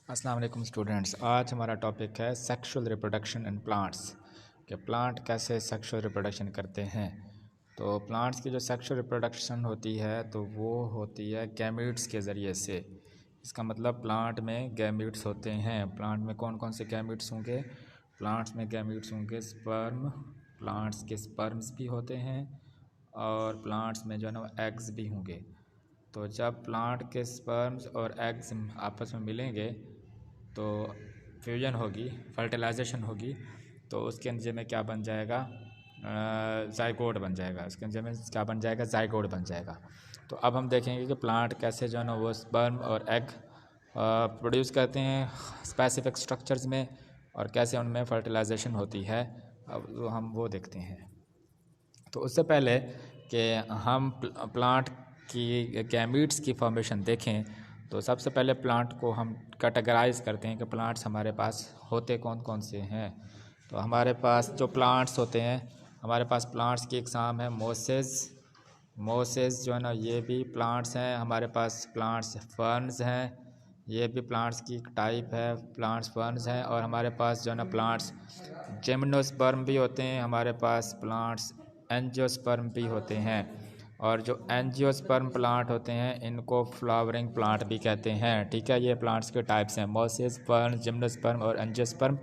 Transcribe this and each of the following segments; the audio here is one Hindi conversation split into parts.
अस्सलाम वालेकुम स्टूडेंट्स। आज हमारा टॉपिक है सेक्सुअल रिप्रोडक्शन इन प्लांट्स कि प्लांट कैसे सेक्सुअल रिप्रोडक्शन करते हैं। तो प्लांट्स की जो सेक्सुअल रिप्रोडक्शन होती है तो वो होती है गैमीट्स के ज़रिए से। इसका मतलब प्लांट में गैमीट्स होते हैं। प्लांट में कौन कौन से गैमीट्स होंगे? प्लांट्स में गैमीट्स होंगे स्पर्म, प्लांट्स के स्पर्म्स भी होते हैं और प्लांट्स में जो है ना एग्स भी होंगे। तो जब प्लांट के स्पर्म्स और एग्स आपस में मिलेंगे तो फ्यूजन होगी, फर्टिलाइजेशन होगी, तो उसके नतीजे में क्या बन जाएगा? जाइगोट बन जाएगा। उसके नतीजे में क्या बन जाएगा? जाइगोट बन जाएगा। तो अब हम देखेंगे कि प्लांट कैसे जो है ना वो स्पर्म और एग प्रोड्यूस करते हैं स्पेसिफिक स्ट्रक्चर्स में और कैसे उनमें फर्टिलाइजेशन होती है। अब हम वो देखते हैं। तो उससे पहले कि हम प्लांट की गैमीट्स की फॉर्मेशन देखें तो सबसे पहले प्लांट को हम कैटेगराइज करते हैं कि प्लांट्स हमारे पास होते कौन कौन से हैं। तो हमारे पास जो प्लांट्स होते हैं, हमारे पास प्लांट्स की इकसाम है मोसेस जो है ना ये भी प्लांट्स हैं। हमारे पास प्लांट्स फर्न्स हैं, ये भी प्लांट्स की टाइप है, प्लांट्स फर्न्स हैं। और हमारे पास जो है ना प्लांट्स जिम्नोस्पर्म भी होते हैं, हमारे पास प्लांट्स एंजियोस्पर्म भी होते हैं। और जो एंजियोस्पर्म प्लांट होते हैं इनको फ्लावरिंग प्लांट भी कहते हैं। ठीक है, ये प्लांट्स के टाइप्स हैं मोसेस, फर्न, जिम्नोस्पर्म और एंजियोस्पर्म।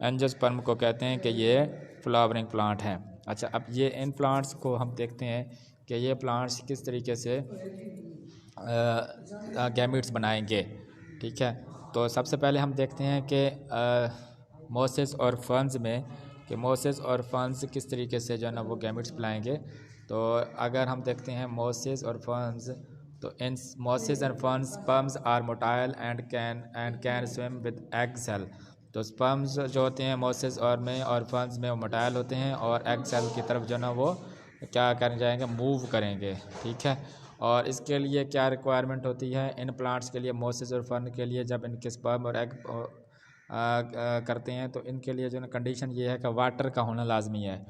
एंजियोस्पर्म को कहते हैं कि ये फ्लावरिंग प्लांट हैं। अच्छा, अब ये इन प्लांट्स को हम देखते हैं कि ये प्लांट्स किस तरीके से गैमीट्स बनाएंगे। ठीक है, तो सबसे पहले हम देखते हैं कि मोसेस और फर्न्स में कि मोसेस और फर्न्स किस तरीके से जो है ना वो गैमीट्स बनाएंगे। तो अगर हम देखते हैं मोसेस और फर्न्स, तो in mosses and ferns sperms are motile and can swim with egg cell. तो स्पर्म्स जो होते हैं मोसेस और फर्न्स में वो मोटाइल होते हैं और एग सेल की तरफ जो ना वो क्या कर जाएंगे? मूव करेंगे। ठीक है, और इसके लिए क्या रिक्वायरमेंट होती है इन प्लांट्स के लिए? मोसेस और फर्न के लिए जब इनके स्पर्म और एग करते हैं तो इनके लिए जो ना कंडीशन ये है कि वाटर का होना लाजमी है।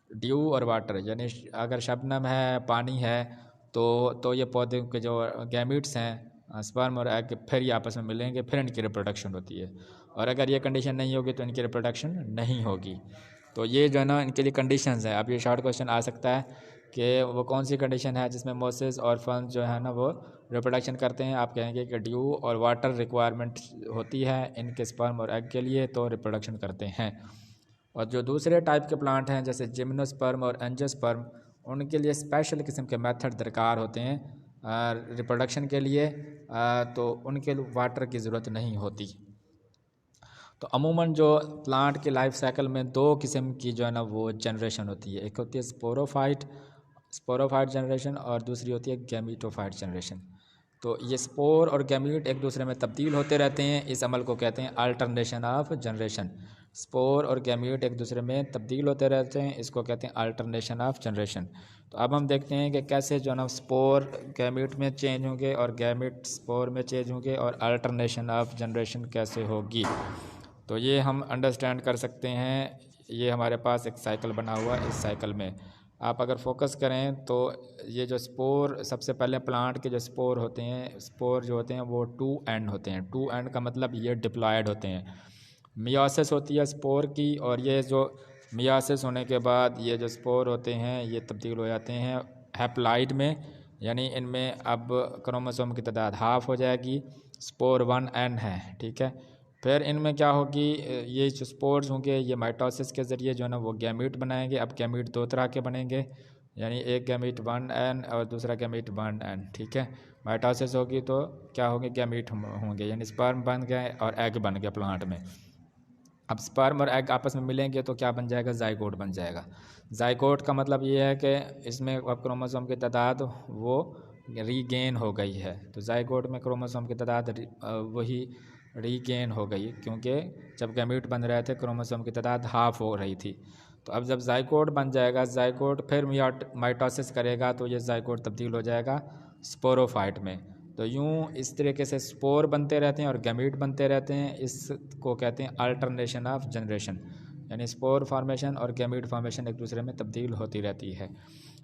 ड्यू और वाटर, यानी अगर शबनम है, पानी है, तो ये पौधे के जो गैमीट्स हैं स्पर्म और एग फिर ये आपस में मिलेंगे, फिर इनकी रिप्रोडक्शन होती है। और अगर ये कंडीशन नहीं होगी तो इनकी रिप्रोडक्शन नहीं होगी। तो ये जो है ना इनके लिए कंडीशंस हैं। अब ये शॉर्ट क्वेश्चन आ सकता है कि वो कौन सी कंडीशन है जिसमें मोसेस और फर्न जो है ना वो रिप्रोडक्शन करते हैं। आप कहेंगे कि ड्यू और वाटर रिक्वायरमेंट होती है इनके स्पर्म और एग के लिए, तो रिप्रोडक्शन करते हैं। और जो दूसरे टाइप के प्लांट हैं जैसे जिम्नोस्पर्म और एंजियोस्पर्म, उनके लिए स्पेशल किस्म के मेथड दरकार होते हैं रिप्रोडक्शन के लिए, तो उनके लिए वाटर की ज़रूरत नहीं होती। तो अमूमन जो प्लांट के लाइफ साइकिल में दो किस्म की जो है ना वो जनरेशन होती है। एक होती है स्पोरोफाइट जनरेशन और दूसरी होती है गैमीटोफाइट जनरेशन। तो ये स्पोर और गैमीट एक दूसरे में तब्दील होते रहते हैं, इस अमल को कहते हैं अल्टरनेशन ऑफ जनरेशन। स्पोर और गैमीट एक दूसरे में तब्दील होते रहते हैं, इसको कहते हैं अल्टरनेशन ऑफ जनरेशन। तो अब हम देखते हैं कि कैसे जो है ना स्पोर गैमीट में चेंज होंगे और गैमीट स्पोर में चेंज होंगे और अल्टरनेशन ऑफ जनरेशन कैसे होगी। तो ये हम अंडरस्टैंड कर सकते हैं। ये हमारे पास एक साइकिल बना हुआ है। इस साइकिल में आप अगर फोकस करें तो ये जो स्पोर, सबसे पहले प्लांट के जो स्पोर होते हैं, स्पोर जो होते हैं वो टू एंड होते हैं। टू एंड का मतलब ये डिप्लॉयड होते हैं। मियोसिस होती है स्पोर की, और ये जो मियोसिस होने के बाद ये जो स्पोर होते हैं ये तब्दील हो जाते हैं हैप्लॉइड में, यानी इनमें अब क्रोमोसोम की तादाद हाफ हो जाएगी। स्पोर 1n है। ठीक है, फिर इनमें क्या होगी, ये जो स्पोर्स होंगे ये माइटोसिस के ज़रिए जो है ना वो गैमीट बनाएंगे। अब गैमीट दो तरह के बनेंगे, यानी एक गैमीट 1n और दूसरा गैमीट 1n। ठीक है, माइटोसिस होगी तो क्या होंगे? गैमीट होंगे, यानी स्पर्म बन गए और एग बन गया प्लांट में। अब स्पर्म और एग आपस में मिलेंगे तो क्या बन जाएगा? जाइगोट बन जाएगा। जाइगोट का मतलब ये है कि इसमें अब क्रोमोसोम की तादाद वो रीगेन हो गई है। तो जाइगोट में क्रोमोसोम की तादाद वही रीगेन हो गई, क्योंकि जब गैमीट बन रहे थे क्रोमोसोम की तादाद हाफ हो रही थी। तो अब जब जाइगोट बन जाएगा, जाइगोट फिर माइटोसिस करेगा तो ये जाइगोट तब्दील हो जाएगा स्पोरोफाइट में। तो यूँ इस तरीके से स्पोर बनते रहते हैं और गैमीट बनते रहते हैं। इसको कहते हैं अल्टरनेशन ऑफ जनरेशन, यानी स्पोर फार्मेशन और गैमीट फार्मेशन एक दूसरे में तब्दील होती रहती है।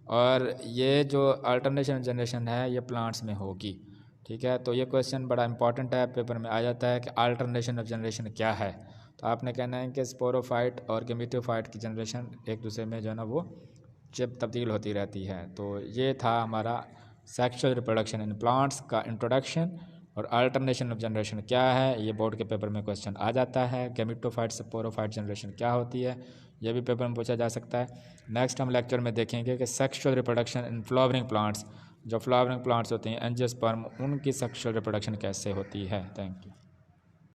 और ये जो अल्टरनेशन जनरेशन है ये प्लांट्स में होगी। ठीक है। तो ये क्वेश्चन बड़ा इंपॉर्टेंट है, पेपर में आ जाता है कि अल्टरनेशन ऑफ जनरेशन क्या है। तो आपने कहना है कि स्पोरोफाइट और गेमेटोफाइट की जनरेशन एक दूसरे में जो है ना वो जब तब्दील होती रहती है। तो ये था हमारा सेक्सुअल रिप्रोडक्शन इन प्लांट्स का इंट्रोडक्शन। और अल्टरनेशन ऑफ जनरेशन क्या है, ये बोर्ड के पेपर में क्वेश्चन आ जाता है। गेमेटोफाइट स्पोरोफाइट जनरेशन क्या होती है, ये भी पेपर में पूछा जा सकता है। नेक्स्ट हम लेक्चर में देखेंगे कि sexual reproduction in flowering plants, जो फ्लावरिंग प्लांट्स होते हैं एंजियोस्पर्म, उनकी सेक्सुअल रिप्रोडक्शन कैसे होती है। Thank you.